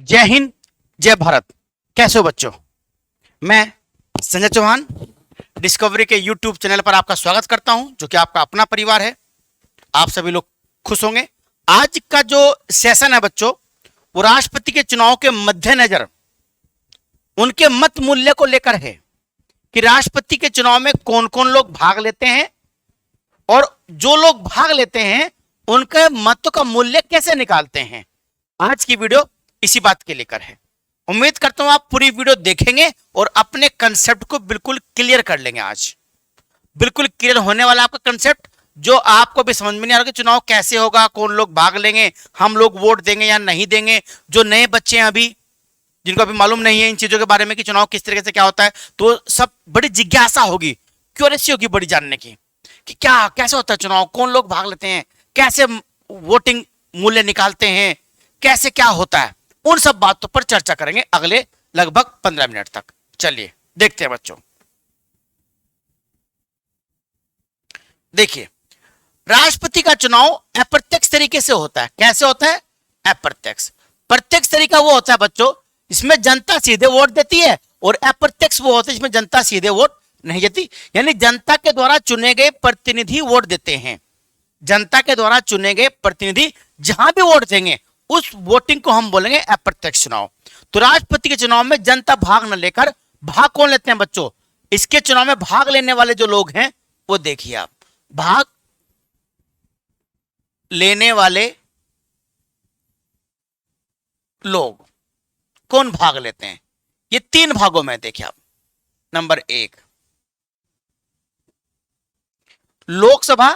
जय हिंद, जय भारत। कैसे हो बच्चों? मैं संजय चौहान डिस्कवरी के यूट्यूब चैनल पर आपका स्वागत करता हूं, जो कि आपका अपना परिवार है। आप सभी लोग खुश होंगे। आज का जो सेशन है बच्चों, वो राष्ट्रपति के चुनाव के मद्देनजर उनके मत मूल्य को लेकर है कि राष्ट्रपति के चुनाव में कौन कौन लोग भाग लेते हैं और जो लोग भाग लेते हैं उनके मतों का मूल्य कैसे निकालते हैं। आज की वीडियो इसी बात के लेकर है। उम्मीद करता हूं आप पूरी वीडियो देखेंगे और अपने कंसेप्ट को बिल्कुल क्लियर कर लेंगे। आज बिल्कुल क्लियर होने वाला आपका कंसेप्ट, जो आपको भी समझ में नहीं आ रहा कि चुनाव कैसे होगा, कौन लोग भाग लेंगे, हम लोग वोट देंगे या नहीं देंगे। जो नए बच्चे हैं अभी, जिनको अभी मालूम नहीं है इन चीजों के बारे में कि चुनाव किस तरीके से क्या होता है, तो सब बड़ी जिज्ञासा होगी, क्यूरियसिटी होगी बड़ी जानने की कि क्या कैसे होता है चुनाव, कौन लोग भाग लेते हैं, कैसे वोटिंग मूल्य निकालते हैं, कैसे क्या होता है। उन सब बातों पर चर्चा करेंगे अगले लगभग 15 मिनट तक। चलिए देखते हैं बच्चों। देखिए, राष्ट्रपति का चुनाव अप्रत्यक्ष तरीके से होता है। कैसे होता है? अप्रत्यक्ष। प्रत्यक्ष तरीका वो होता है बच्चों इसमें जनता सीधे वोट देती है, और अप्रत्यक्ष वो होता है जिसमें जनता सीधे वोट नहीं देती। यानी जनता के द्वारा चुने गए प्रतिनिधि वोट देते हैं। जनता के द्वारा चुने गए प्रतिनिधि जहां भी वोट देंगे उस वोटिंग को हम बोलेंगे अप्रत्यक्ष चुनाव। तो राष्ट्रपति के चुनाव में जनता भाग न लेकर भाग कौन लेते हैं बच्चों? इसके चुनाव में भाग लेने वाले जो लोग हैं वो देखिए आप। भाग लेने वाले लोग कौन भाग लेते हैं? ये 3 भागों में देखिए आप। नंबर 1, लोकसभा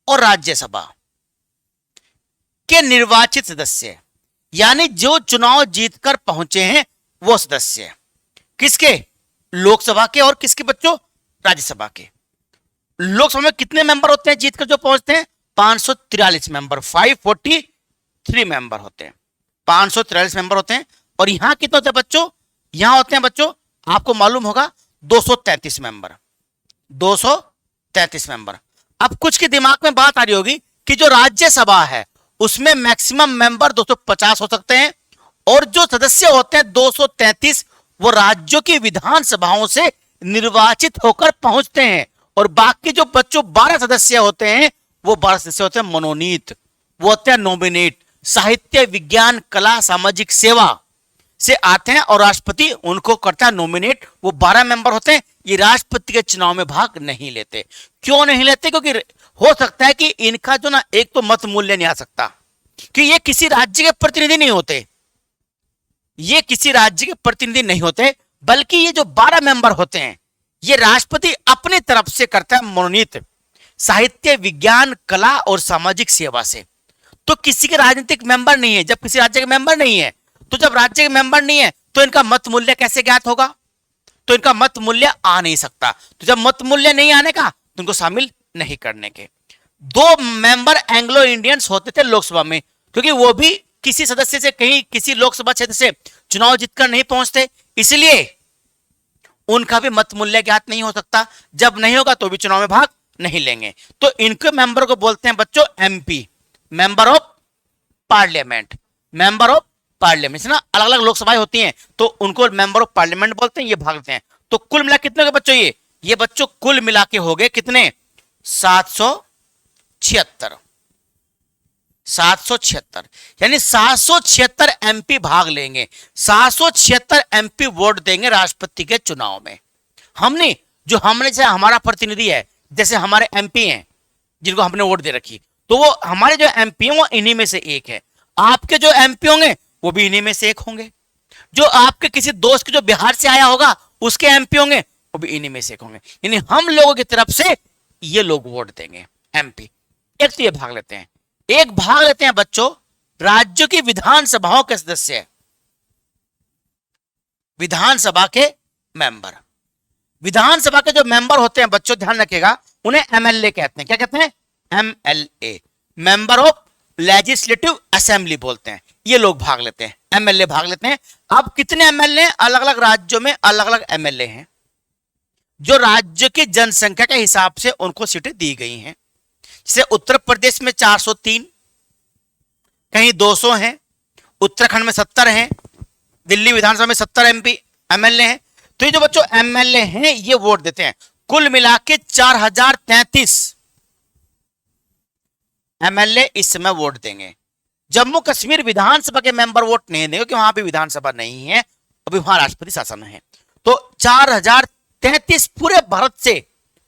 और राज्यसभा के निर्वाचित सदस्य, यानी जो चुनाव जीतकर पहुंचे हैं वो सदस्य। किसके? लोकसभा के। और किसके बच्चों? राज्यसभा के। लोकसभा में कितने मेंबर होते हैं जीतकर जो पहुंचते हैं? 543 मेंबर, 543 मेंबर होते हैं, 543 मेंबर होते हैं। और यहां कितने होते हैं बच्चों? यहां होते हैं बच्चों, आपको मालूम होगा, 233 मेंबर, 233 मेंबर। अब कुछ के दिमाग में बात आ रही होगी कि जो राज्यसभा है उसमें मैक्सिमम मेंबर 250 हो सकते हैं, और जो सदस्य होते हैं 233 वो राज्यों की विधानसभाओं से निर्वाचित होकर पहुंचते हैं। और बाकी जो बच्चों 12 सदस्य होते हैं वो 12 सदस्य होते हैं मनोनीत, वो होते हैं नॉमिनेट। साहित्य, विज्ञान, कला, सामाजिक सेवा से आते हैं और राष्ट्रपति उनको करता है नॉमिनेट। वो 12 मेंबर होते हैं। ये राष्ट्रपति के चुनाव में भाग नहीं लेते। क्यों नहीं लेते? क्योंकि हो सकता है कि इनका जो ना एक तो मत मूल्य नहीं आ सकता, कि ये किसी राज्य के प्रतिनिधि नहीं होते, ये किसी राज्य के प्रतिनिधि नहीं होते, बल्कि ये जो 12 मेंबर होते हैं ये राष्ट्रपति अपनी तरफ से करता है मनोनीत, साहित्य, विज्ञान, कला और सामाजिक सेवा से। तो किसी के राजनीतिक मेंबर नहीं है। जब किसी राज्य के मेंबर नहीं है, तो जब राज्य के मेंबर नहीं है तो इनका मत मूल्य कैसे ज्ञात होगा? तो इनका मत मूल्य आ नहीं सकता। तो जब मत मूल्य नहीं आने का तो इनको शामिल नहीं करने के। 2 मेंबर एंग्लो इंडियंस होते थे लोकसभा में, क्योंकि वो भी किसी सदस्य से कहीं किसी लोकसभा क्षेत्र से चुनाव जीतकर नहीं पहुंचते, इसलिए उनका भी मत मूल्य ज्ञात नहीं हो सकता। जब नहीं होगा तो भी चुनाव में भाग नहीं लेंगे। तो इनके मेंबर को बोलते हैं बच्चों MP, member of parliament. Member of parliament ना, अलग अलग लोकसभाएं होती हैं तो उनको मेंबर ऑफ पार्लियामेंट बोलते हैं। ये भाग लेते हैं। तो कुल मिला कितने के बच्चों? ये बच्चों कुल मिला के हो गए कितने? 776। 776 यानी 776 एमपी भाग लेंगे। 776 एमपी वोट देंगे राष्ट्रपति के चुनाव में। हमने जो हमने जैसे हमारा प्रतिनिधि है, जैसे हमारे एमपी हैं जिनको हमने वोट दे रखी, तो वो हमारे जो एमपी हैं वो इन्हीं में से एक है। आपके जो एमपी होंगे वो भी इन्हीं में से एक होंगे। जो आपके किसी दोस्त के जो बिहार से आया होगा उसके एमपी होंगे वो भी इन्हीं में से एक होंगे। यानी हम लोगों की तरफ से ये लोग वोट देंगे एमपी। एक तो ये भाग लेते हैं। एक भाग लेते हैं बच्चों राज्यों की विधानसभाओं के सदस्य, विधानसभा के मेंबर। विधानसभा के जो मेंबर होते हैं बच्चों ध्यान रखिएगा, उन्हें एमएलए कहते हैं। क्या कहते हैं? MLA, member of legislative assembly बोलते हैं। ये लोग भाग लेते हैं, एमएलए भाग लेते हैं। अब कितने एमएलए? अलग अलग राज्यों में अलग अलग एमएलए हैं, जो राज्य की जनसंख्या के हिसाब से उनको सीटें दी गई हैं। जैसे उत्तर प्रदेश में 403, कहीं 200 हैं, उत्तराखंड में 70 हैं, दिल्ली विधानसभा में 70 एमपी एमएलए हैं। तो ये जो बच्चों एमएलए हैं ये वोट देते हैं। कुल मिला के 4033 एमएलए इस समय वोट देंगे। जम्मू कश्मीर विधानसभा के मेंबर वोट नहीं देंगे क्योंकि वहां भी विधानसभा नहीं है, अभी वहां राष्ट्रपति शासन है। तो 4033 पूरे भारत से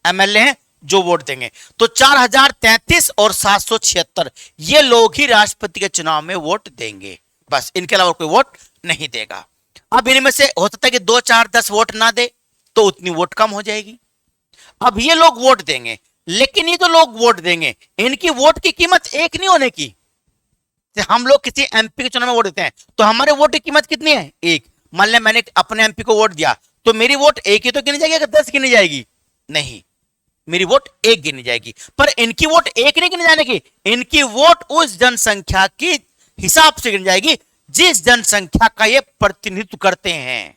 एमएलए हैं जो वोट देंगे। तो 4033 और 776 ये लोग ही राष्ट्रपति के चुनाव में वोट देंगे, बस, इनके अलावा कोई वोट नहीं देगा। अब इनमें से हो सकता है कि 2 4 10 वोट ना दे तो उतनी वोट कम हो जाएगी। अब ये लोग वोट देंगे, लेकिन ये जो लोग वोट देंगे इनकी वोट की कीमत एक नहीं होने की। हम लोग किसी एमपी के चुनाव में वोट देते हैं तो हमारे वोट की कीमत कितनी है? एक। मान लिया मैंने अपने एमपी को वोट दिया तो मेरी वोट एक ही तो गिनी जाएगी, 10 गिनी जाएगी? नहीं, मेरी वोट एक गिनी जाएगी। पर इनकी वोट एक नहीं गिनी जाने की, इनकी वोट उस जनसंख्या के हिसाब से गिनी जाएगी जिस जनसंख्या का ये प्रतिनिधित्व करते हैं।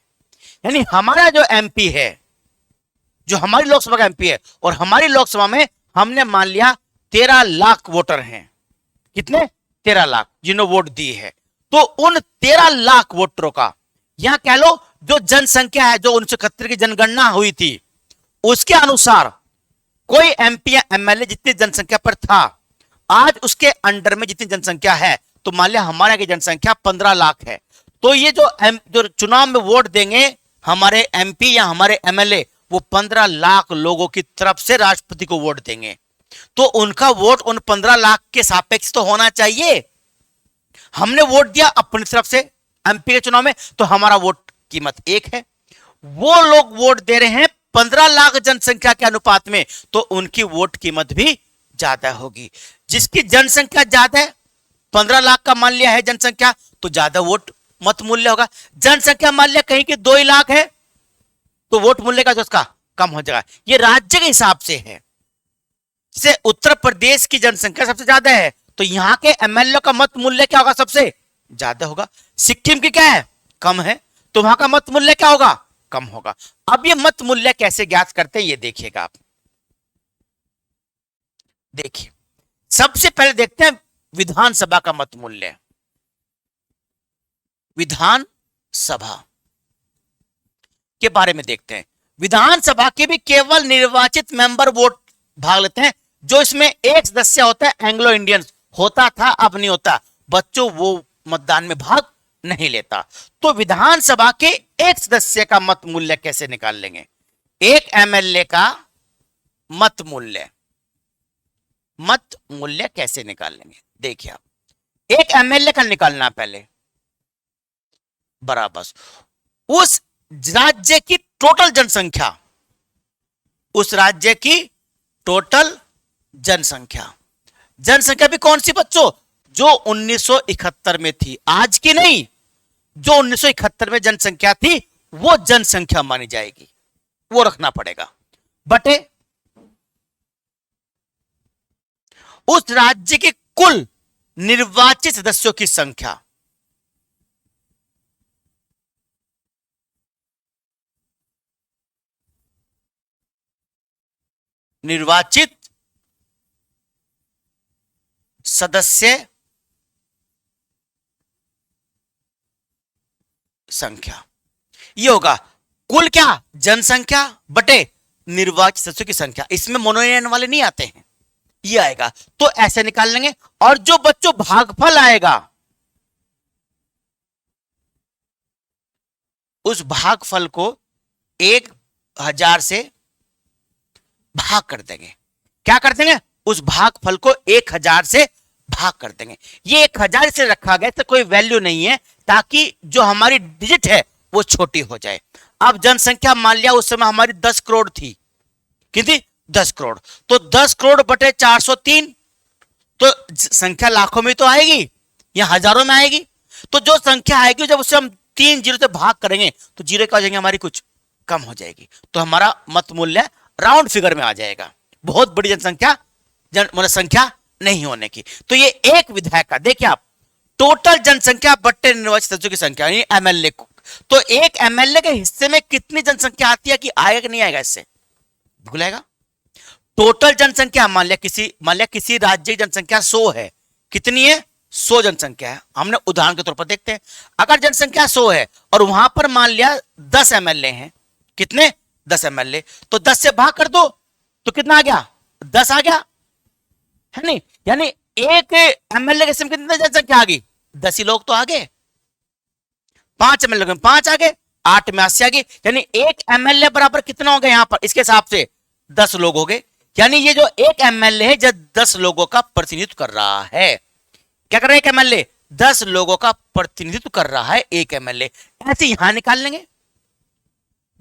यानी हमारा जो एमपी है, जो हमारी लोकसभा का एमपी है, और हमारी लोकसभा में हमने मान लिया 13 लाख वोटर हैं। कितने? 13 लाख जिन्होंने वोट दी है। तो उन 13 लाख वोटरों का, यहां कह लो जो जनसंख्या है, जो 1971 की जनगणना हुई थी उसके अनुसार कोई एमपी या एमएलए जितनी जनसंख्या पर था, आज उसके अंडर में जितनी जनसंख्या है, तो मान लिया हमारे की जनसंख्या 15 लाख है, तो ये जो चुनाव में वोट देंगे हमारे एमपी या हमारे एमएलए, वो 15 लाख लोगों की तरफ से राष्ट्रपति को वोट देंगे। तो उनका वोट उन 15 लाख के सापेक्ष तो होना चाहिए। हमने वोट दिया अपनी तरफ से एमपी के चुनाव में, तो हमारा वोट कीमत एक है। वो लोग वोट दे रहे हैं 15 लाख जनसंख्या के अनुपात में, तो उनकी वोट कीमत भी ज्यादा होगी। जिसकी जनसंख्या ज्यादा है, 15 लाख का मान लिया है जनसंख्या, तो ज्यादा वोट मत मूल्य होगा। जनसंख्या मान लिया कहीं की 2 लाख है, तो वोट मूल्य का जो उसका कम हो जाएगा। ये राज्य के हिसाब से है। जैसे उत्तर प्रदेश की जनसंख्या सबसे ज्यादा है, तो यहां के एमएलए का मत मूल्य क्या होगा? सबसे ज्यादा होगा। सिक्किम की क्या है? कम है, तो वहां का मत मूल्य क्या होगा? कम होगा। अब ये मत मूल्य कैसे ज्ञात करते हैं ये देखिएगा आप। देखिए, सबसे पहले देखते हैं विधानसभा का मत मूल्य। विधानसभा के बारे में देखते हैं। विधानसभा के भी केवल निर्वाचित मेंबर वोट भाग लेते हैं। जो इसमें एक सदस्य होता है एंग्लो इंडियन, होता था अब नहीं होता बच्चों, वो मतदान में भाग नहीं लेता। तो विधानसभा के एक सदस्य का मत मूल्य कैसे निकाल लेंगे? एक एमएलए का मत मूल्य कैसे निकाल लेंगे? देखिए आप, एक एमएलए का निकालना पहले बराबर उस राज्य की टोटल जनसंख्या, उस राज्य की टोटल जनसंख्या भी कौन सी बच्चों? जो 1971 में थी, आज की नहीं। जो 1971 में जनसंख्या थी वो जनसंख्या मानी जाएगी, वो रखना पड़ेगा, बटे उस राज्य के कुल निर्वाचित सदस्यों की संख्या। निर्वाचित सदस्य संख्या, ये होगा कुल क्या? जनसंख्या बटे निर्वाचित सदस्यों की संख्या। इसमें मनोनयन वाले नहीं आते हैं, ये आएगा। तो ऐसे निकाल लेंगे। और जो बच्चों भागफल आएगा, उस भागफल को 1000 से भाग कर देंगे। क्या कर देंगे? उस भागफल को 1000 से भाग कर देंगे। ये 1000 से रखा गया तो कोई वैल्यू नहीं है, ताकि जो हमारी डिजिट है वो छोटी हो जाए। अब जनसंख्या मान लिया उस समय हमारी 10 करोड़ थी। कितनी? 10 करोड़। तो 10 करोड़ बटे 403, तो संख्या लाखों में तो आएगी या हजारों में आएगी। तो जो संख्या आएगी जब उसे हम 3 जीरो से भाग करेंगे तो जीरो क्या हो जाएंगे? हमारी कुछ कम हो जाएगी। तो हमारा मत मूल्य राउंड फिगर में आ जाएगा। बहुत बड़ी जनसंख्या मतलब संख्या नहीं होने की। तो ये एक विधायक का, देखिए आप, टोटल जनसंख्या बट्टे निर्वाचित सदस्यों की संख्या एमएलए को। तो एक एमएलए के हिस्से में कितनी जनसंख्या आती है कि आएगा कि नहीं आएगा? इससे भूलेगा। टोटल जनसंख्या मान लिया किसी राज्य की जनसंख्या 100 है। कितनी है? 100 जनसंख्या है, हमने उदाहरण के तौर पर देखते हैं, अगर जनसंख्या 100 है और वहां पर मान लिया 10 एमएलए हैं, कितने 10 एमएलए, तो 10 से भाग कर दो तो कितना आ गया 10 आ गया, है नहीं, यानी एक एमएलए के समय कितनी जनसंख्या आ गई 10 ही लोग तो आ गए, 5 एमएलए में 5 आ गए, 8 में 80 आ गई, यानी एक एमएलए बराबर कितना हो गया यहां पर इसके हिसाब से 10 लोग हो गए, यानी ये जो एक एमएलए है जो 10 लोगों का प्रतिनिधित्व कर रहा है, क्या कर रहा है एक एमएलए 10 लोगों का प्रतिनिधित्व कर रहा है एक एमएलए, ऐसे यहां निकाल लेंगे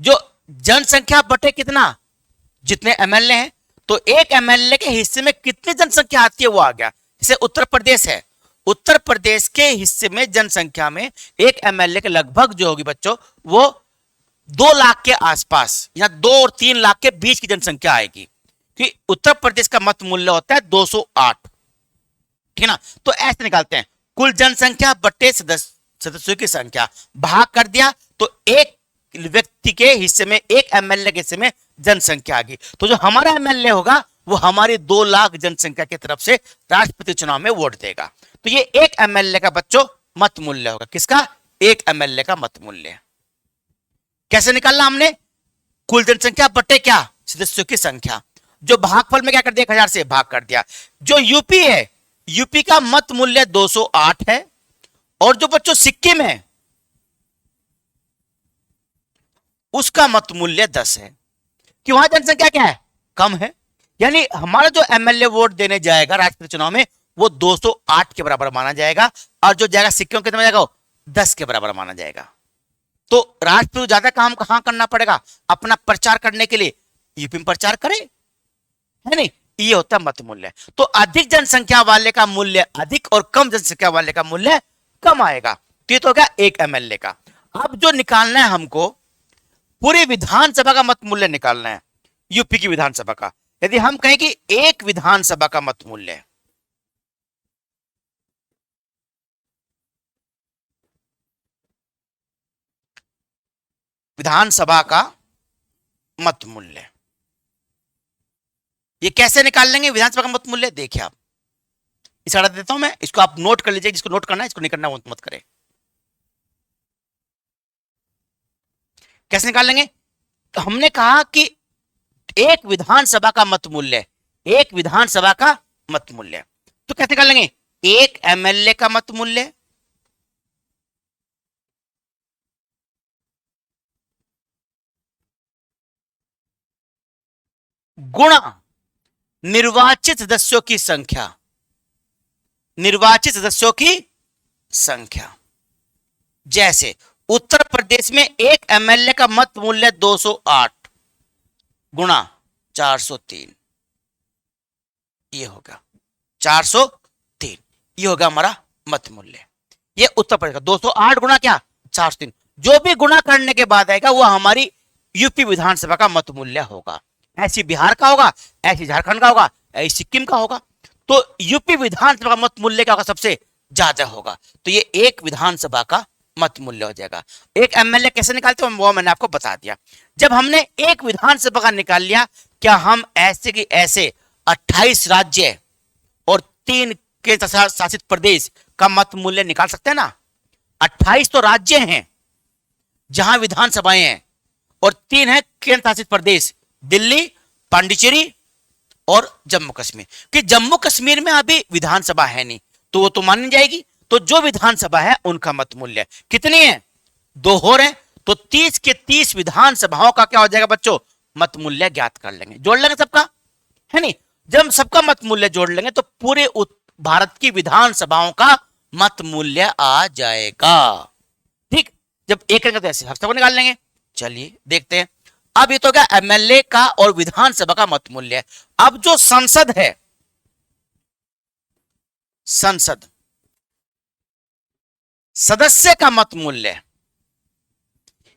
जो जनसंख्या बटे कितना जितने एमएलए हैं, तो एक एमएलए के हिस्से में कितनी जनसंख्या आती है वो आ गया, जैसे उत्तर प्रदेश है, उत्तर प्रदेश के हिस्से में जनसंख्या में एक एमएलए के लगभग जो होगी बच्चों वो 2 लाख के आसपास या 2 और 3 लाख के बीच की जनसंख्या आएगी, कि उत्तर प्रदेश का मत मूल्य होता है 208, ठीक है ना, तो ऐसे निकालते हैं कुल जनसंख्या बटे सदस्यों की संख्या, भाग कर दिया तो एक व्यक्ति के हिस्से में एक एमएलए के हिस्से में जनसंख्या आ गई, तो जो हमारा एमएलए होगा वो हमारी 2 लाख जनसंख्या की तरफ से राष्ट्रपति चुनाव में वोट देगा, तो ये एक एमएलए का बच्चों मत मूल्य होगा, किसका एक एमएलए का मत मूल्य, कैसे निकालना हमने कुल जनसंख्या बटे क्या सदस्यों की संख्या, जो भागफल में क्या कर दिया 1000 से भाग कर दिया, जो यूपी है यूपी का मत मूल्य 208 है, और जो बच्चों सिक्किम है उसका मत मूल्य 10 है, कि वहां जनसंख्या क्या है कम है, यानी हमारा जो एमएलए वोट देने जाएगा राष्ट्रपति चुनाव में वो 208 के बराबर माना जाएगा, और जो जाएगा सिक्किम कितना जाएगा 10 के बराबर माना जाएगा, तो राष्ट्रपति को ज्यादा काम कहां करना पड़ेगा अपना प्रचार करने के लिए यूपी में प्रचार करे, है नहीं, ये होता है मत मूल्य, तो अधिक जनसंख्या वाले का मूल्य अधिक और कम जनसंख्या वाले का मूल्य कम आएगा, तो ये तो हो गया एक एमएलए का। अब जो निकालना है हमको पूरी विधानसभा का मत मूल्य निकालना है, यूपी की विधानसभा का, यदि हम कहें कि एक विधानसभा का मत मूल्य है, विधानसभा का मत मूल्य, ये कैसे निकाल लेंगे विधानसभा का मत मूल्य, देखिए आप इशारा देता हूं मैं, इसको आप नोट कर लीजिए, जिसको नोट करना है इसको नहीं करना मत करे, कैसे निकाल लेंगे, तो हमने कहा कि एक विधानसभा का मत मूल्य, एक विधानसभा का मत मूल्य, तो कैसे निकाल लेंगे एक एमएलए का मत मूल्य गुणा निर्वाचित सदस्यों की संख्या, निर्वाचित सदस्यों की संख्या, जैसे उत्तर प्रदेश में एक एमएलए का मत मूल्य 208 गुणा 403, ये होगा 403, ये होगा हमारा मत मूल्य, ये उत्तर प्रदेश का 208 गुणा क्या 403, जो भी गुणा करने के बाद आएगा वो हमारी यूपी विधानसभा का मत मूल्य होगा, ऐसी बिहार का होगा, ऐसी झारखंड का होगा, ऐसी सिक्किम का होगा, तो यूपी विधानसभा का मत मूल्य क्या होगा सबसे ज्यादा होगा, तो ये एक विधानसभा का मत मूल्य हो जाएगा। एक एमएलए कैसे निकालते हैं वो मैंने आपको बता दिया। जब हमने एक विधानसभा का निकाल लिया, क्या हम ऐसे की ऐसे 28 राज्य और 3 केंद्र शासित प्रदेश का मत मूल्य निकाल सकते हैं ना? 28 तो राज्य हैं जहां विधानसभाएं हैं और 3 है केंद्र शासित प्रदेश, दिल्ली, पांडिचेरी और जम्मू कश्मीर। कि जम्मू कश्मीर में अभी विधानसभा है नहीं तो वो तो मानी जाएगी। तो जो विधानसभा है उनका मत मूल्य कितनी है? 2 हो रहे, तो 30 के 30 विधानसभाओं का क्या हो जाएगा बच्चों? मत मूल्य ज्ञात कर लेंगे, जोड़ लेंगे सबका, है नहीं? जब सबका मत मूल्य जोड़ लेंगे तो पूरे भारत की विधानसभाओं का मत मूल्य आ जाएगा। ठीक, जब एक करेंगे तो ऐसे हर सबको निकाल लेंगे। चलिए देखते हैं। अब ये तो क्या एमएलए का और विधानसभा का मत मूल्य है। अब जो संसद है, संसद सदस्य का मत मूल्य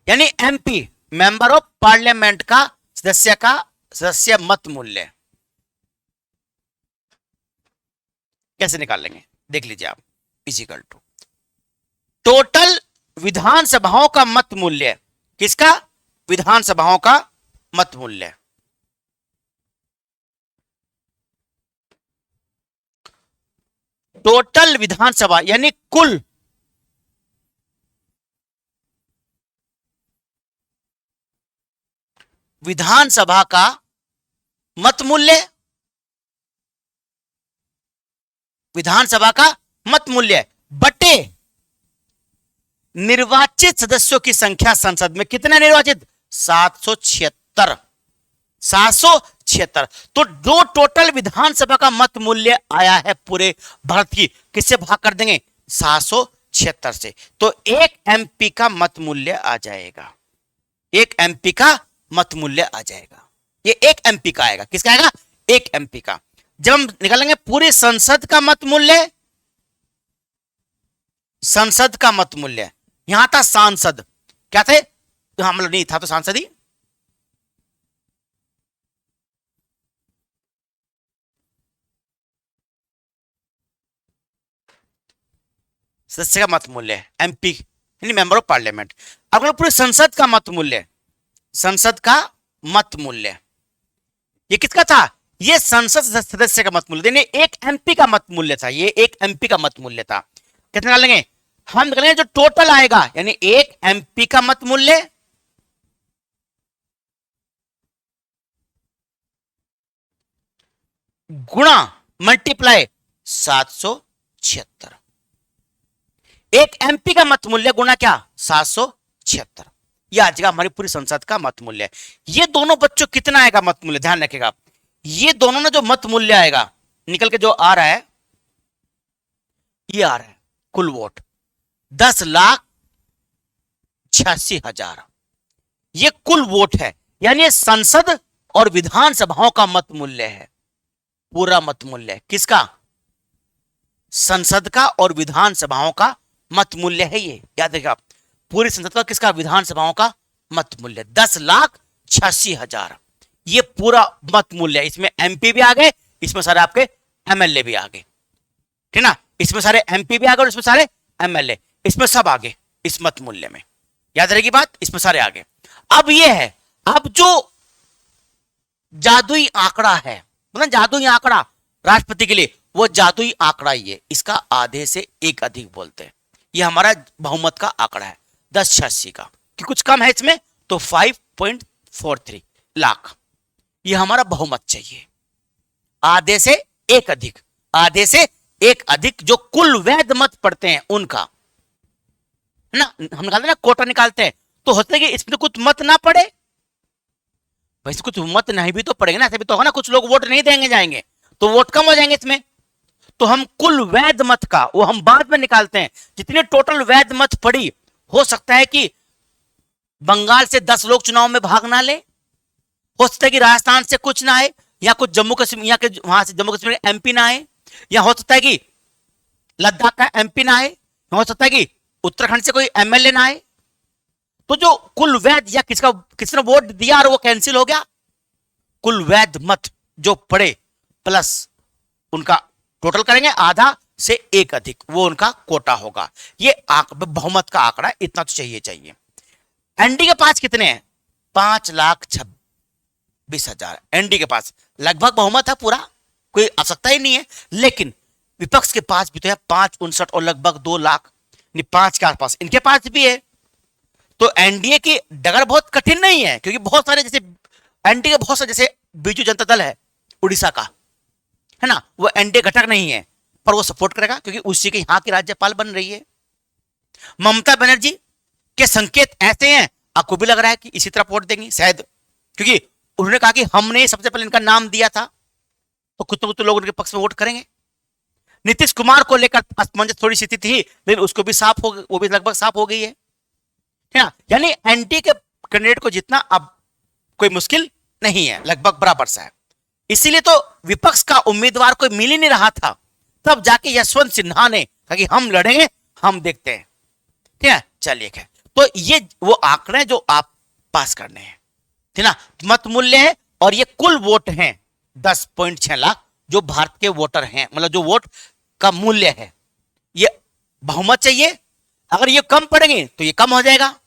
यानी एमपी मेंबर ऑफ पार्लियामेंट का सदस्य मत मूल्य कैसे निकाल लेंगे देख लीजिए आप। इजिकल टू टोटल विधानसभाओं का मत मूल्य, किसका? विधानसभाओं का मत मूल्य। टोटल विधानसभा यानी कुल विधानसभा का मत मूल्य, विधानसभा का मत मूल्य बटे निर्वाचित सदस्यों की संख्या संसद में। कितने निर्वाचित? 776। 776। तो जो टोटल विधानसभा का मत मूल्य आया है पूरे भारत की, किससे भाग कर देंगे? 776 से। तो एक एमपी का मत मूल्य आ जाएगा, एक एमपी का मत मूल्य आ जाएगा। ये एक एमपी का आएगा। किसका आएगा? एक एमपी का। जब हम निकालेंगे पूरी संसद का मत मूल्य, संसद का मत मूल्य, यहां था सांसद, क्या थे? हम लोग नहीं था तो सांसद ही, सदस्य का मत मूल्य एमपी यानी मेंबर ऑफ पार्लियामेंट। अब पूरे संसद का मत मूल्य, संसद का मत मूल्य ये किसका था? ये संसद सदस्य का मत मूल्य, एक एमपी का मत मूल्य था, ये एक एमपी का मत मूल्य था। कितना निकालेंगे हम? निकालेंगे जो टोटल आएगा यानी एक एमपी का मत मूल्य गुणा मल्टीप्लाई 776। एक एमपी का मत मूल्य गुणा क्या? 776। यह आ जाएगा हमारी पूरी संसद का मत मूल्य। ये दोनों बच्चों कितना आएगा मत मूल्य? ध्यान रखिएगा, ये दोनों ना जो मत मूल्य आएगा निकल के जो आ रहा है, ये आ रहा है कुल वोट 10,86,000। ये कुल वोट है, यानी ये संसद और विधानसभाओं का मत मूल्य है। पूरा मत मूल्य किसका? संसद का और विधानसभाओं का मत मूल्य है ये, याद रखिएगा। पूरी संसद का किसका? विधानसभाओं का मत मूल्य 10,86,000। ये पूरा मत मूल्य है। इसमें एमपी भी आ गए, इसमें सारे आपके एमएलए भी आ गए, ठीक ना? इसमें सारे एमपी भी आ गए और इसमें सारे एमएलए, इसमें सब आ गए इस मत मूल्य में। याद रहेगी बात, इसमें सारे आ गए। अब ये है, अब जो जादुई आंकड़ा है, मतलब जादुई आंकड़ा राष्ट्रपति के लिए, वो जादुई आंकड़ा ही है। इसका आधे से एक अधिक बोलते हैं। ये हमारा बहुमत का आंकड़ा है 1086 का, कि कुछ कम है इसमें तो 5.43 लाख। ये हमारा बहुमत चाहिए, आधे से एक अधिक, आधे से एक अधिक जो कुल वैध मत पड़ते हैं उनका, है ना? हम निकालते ना, कोटा निकालते हैं, तो होता है कि इसमें तो कुछ मत ना पड़े, वैसे कुछ मत नहीं भी तो पड़ेगा ना, ऐसे भी तो होगा ना, कुछ लोग वोट नहीं देंगे जाएंगे तो वोट कम हो जाएंगे इसमें। तो हम कुल वैध मत का वो हम बाद में निकालते हैं। जितने टोटल वैध मत पड़ी, हो सकता है कि बंगाल से 10 लोग चुनाव में भाग ना ले, हो सकता है कि राजस्थान से कुछ ना आए, या कुछ जम्मू कश्मीर या के वहां से जम्मू कश्मीर एमपी ना आए, या हो सकता है कि लद्दाख का एमपी ना आए, हो सकता है कि उत्तराखंड से कोई एमएलए ना आए। तो जो कुल वैध या किसका किसने वोट दिया और वो कैंसिल हो गया, कुल वैध मत जो पड़े प्लस उनका टोटल करेंगे आधा से एक अधिक, वो उनका कोटा होगा। ये बहुमत का आंकड़ा इतना तो चाहिए। एनडी के पास कितने हैं? 5,26,000 एनडी के पास लगभग बहुमत है पूरा, कोई आवश्यकता ही नहीं है। लेकिन विपक्ष के पास भी तो है 5,59 और लगभग 2 लाख, 5 के आसपास इनके पास भी है। तो एनडीए की डगर बहुत कठिन नहीं है, क्योंकि बहुत सारे जैसे एनडीए के बहुत सारे, जैसे बीजू जनता दल है उड़ीसा का, है ना, वो एनडीए घटक नहीं है पर वो सपोर्ट करेगा क्योंकि उसी के यहां की राज्यपाल बन रही है। ममता बनर्जी के संकेत ऐसे हैं, आपको भी लग रहा है कि इसी तरह वोट देंगी शायद, क्योंकि उन्होंने कहा कि हमने सबसे पहले इनका नाम दिया था, तो कुछ तो लोग उनके पक्ष में वोट करेंगे। नीतीश कुमार को लेकर असमंजस थोड़ी स्थिति थी, लेकिन उसको भी साफ हो, वो भी लगभग साफ हो गई है ना? यानी एनडी के कैंडिडेट को जितना अब कोई मुश्किल नहीं है, लगभग बराबर सा है। इसीलिए तो विपक्ष का उम्मीदवार कोई मिल ही नहीं रहा था, तब जाके यशवंत सिन्हा ने कहा कि हम लड़ेंगे, हम देखते हैं। ठीक है, चलिए है। तो ये वो आंकड़े जो आप पास करने हैं, ठीक ना, मत मूल्य है और ये कुल वोट हैं 10.6 लाख जो भारत के वोटर हैं, मतलब जो वोट का मूल्य है। ये बहुमत चाहिए, अगर ये कम पड़ेंगे तो ये कम हो जाएगा,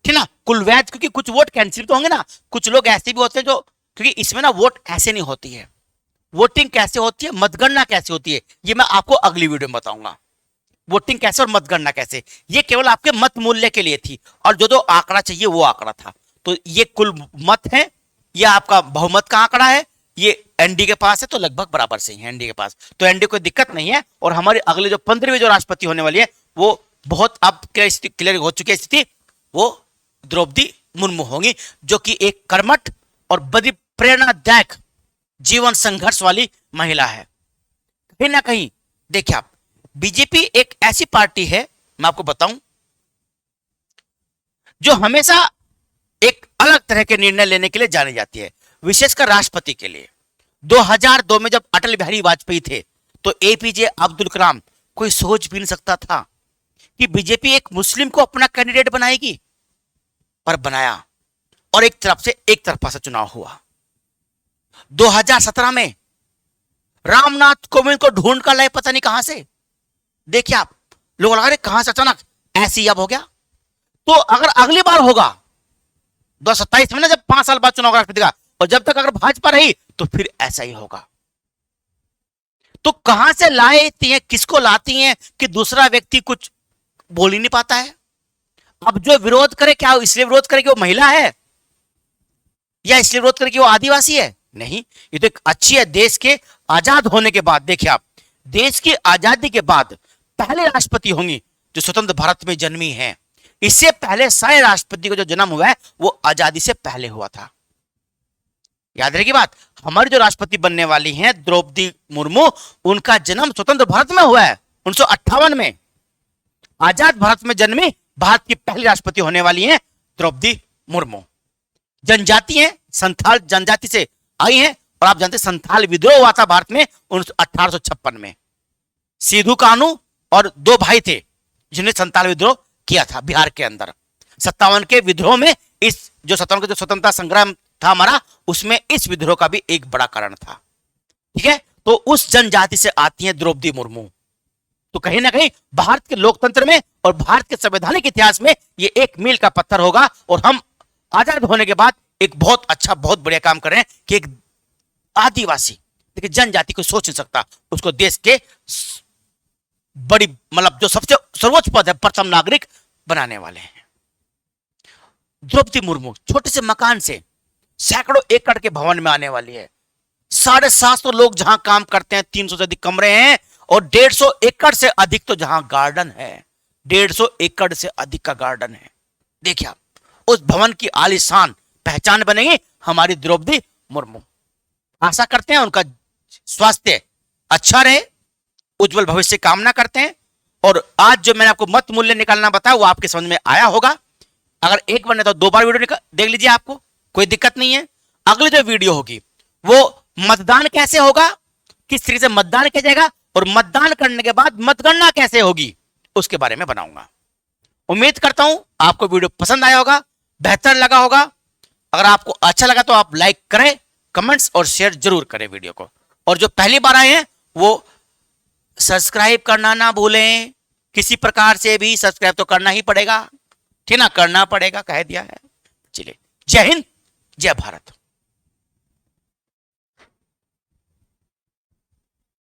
ठीक ना, कुल वैध, क्योंकि कुछ वोट कैंसिल तो होंगे ना, कुछ लोग ऐसे भी होते हैं जो, क्योंकि इसमें ना वोट ऐसे नहीं होती है, वोटिंग कैसे होती है, मतगणना कैसे होती है, ये मैं आपको अगली वीडियो में बताऊंगा। वोटिंग कैसे और मतगणना कैसे, ये केवल आपके मत मूल्य के लिए थी, और जो जो आंकड़ा चाहिए वो आंकड़ा था। तो ये कुल मत है, ये आपका बहुमत का आंकड़ा है, ये एनडी के पास है, तो लगभग बराबर से ही है एनडी के पास, तो एनडी कोई दिक्कत नहीं है। और हमारे अगले जो 15वीं जो राष्ट्रपति होने वाली है वो बहुत अब क्लियर हो चुकी है स्थिति, वो द्रौपदी मुर्मू होंगी, जो कि एक कर्मठ और बड़ी प्रेरणादायक जीवन संघर्ष वाली महिला है। कहीं ना कहीं देखिए आप, बीजेपी एक ऐसी पार्टी है, मैं आपको बताऊं, जो हमेशा एक अलग तरह के निर्णय लेने के लिए जानी जाती है, विशेषकर राष्ट्रपति के लिए। 2002 में जब अटल बिहारी वाजपेयी थे, तो एपीजे अब्दुल कलाम कोई सोच भी नहीं सकता था कि बीजेपी एक मुस्लिम को अपना कैंडिडेट बनाएगी, पर बनाया, और एक तरफा से चुनाव हुआ। 2017 में रामनाथ कोविंद को ढूंढ कर लाए, पता नहीं कहां से। देखिए आप, लोग लगा रहे कहां से अचानक ऐसे ही अब हो गया। तो अगर अगली बार होगा 2027 में ना, जब 5 साल बाद चुनाव राष्ट्रपति का, और जब तक अगर भाजपा रही तो फिर ऐसा ही होगा। तो कहां से लाती हैं, किसको लाती हैं कि दूसरा व्यक्ति कुछ बोल ही नहीं पाता है। अब जो विरोध करे, क्या इसलिए विरोध करे कि वो महिला है, या इसलिए विरोध करे कि वो आदिवासी है? नहीं, ये तो एक अच्छी है। देश के आजाद होने के बाद, देखिए आप, देश की आजादी के बाद पहले राष्ट्रपति होंगी जो स्वतंत्र भारत में जन्मी है। इससे पहले सारे राष्ट्रपति का जो जन्म हुआ है वो आजादी से पहले हुआ था। याद रहेगी बात, हमारी जो राष्ट्रपति बनने वाली हैं द्रौपदी मुर्मू, उनका जन्म स्वतंत्र भारत में हुआ है 1958 में। आजाद भारत में जन्मी भारत की पहली राष्ट्रपति होने वाली हैं द्रौपदी मुर्मू। जनजाति हैं, संथाल जनजाति से आई हैं, और आप जानते हैं संथाल विद्रोह हुआ था भारत में 1856 में। सिद्धू कान्हू और 2 भाई थे जिन्हें संथाल विद्रोह किया था बिहार के अंदर। 57 के विद्रोह में, इस जो 57 का जो स्वतंत्रता संग्राम था हमारा, उसमें इस विद्रोह का भी एक बड़ा कारण था। ठीक है, तो उस जनजाति से आती हैं द्रौपदी मुर्मू। तो कहीं ना कहीं भारत के लोकतंत्र में और भारत के संवैधानिक इतिहास में ये एक मील का पत्थर होगा। और हम आजाद होने के बाद एक बहुत अच्छा, बहुत बढ़िया काम कर रहे हैं कि एक आदिवासी, देखिए जनजाति को सोच नहीं सकता, उसको देश के बड़ी, मतलब जो सबसे सर्वोच्च पद है, प्रथम नागरिक बनाने वाले हैं। द्रौपदी मुर्मू छोटे से मकान से सैकड़ों एकड़ के भवन में आने वाली है। 750 लोग जहां काम करते हैं, 300 से अधिक कमरे हैं, और 150 एकड़ से अधिक तो जहां गार्डन है, 150 एकड़ से अधिक का गार्डन है। देखिए आप, उस भवन की आलीशान पहचान बनेगी हमारी द्रौपदी मुर्मू। आशा करते हैं उनका स्वास्थ्य अच्छा रहे, उज्जवल भविष्य कामना करते हैं। और आज जो मैंने आपको मत मूल्य निकालना बताया वो आपके समझ में आया होगा। अगर एक बार नहीं तो 2 बार वीडियो देख लीजिए, आपको कोई दिक्कत नहीं है। अगली जो वीडियो होगी वो मतदान कैसे होगा, किस तरीके से मतदान किया जाएगा, और मतदान करने के बाद मतगणना कैसे होगी, उसके बारे में बनाऊंगा। उम्मीद करता हूं आपको वीडियो पसंद आया होगा, बेहतर लगा होगा। अगर आपको अच्छा लगा तो आप लाइक करें, कमेंट्स और शेयर जरूर करें वीडियो को। और जो पहली बार आए हैं वो सब्सक्राइब करना ना भूलें, किसी प्रकार से भी सब्सक्राइब तो करना ही पड़ेगा, ठीक ना, करना पड़ेगा, कह दिया है। चलिए, जय हिंद, जय भारत।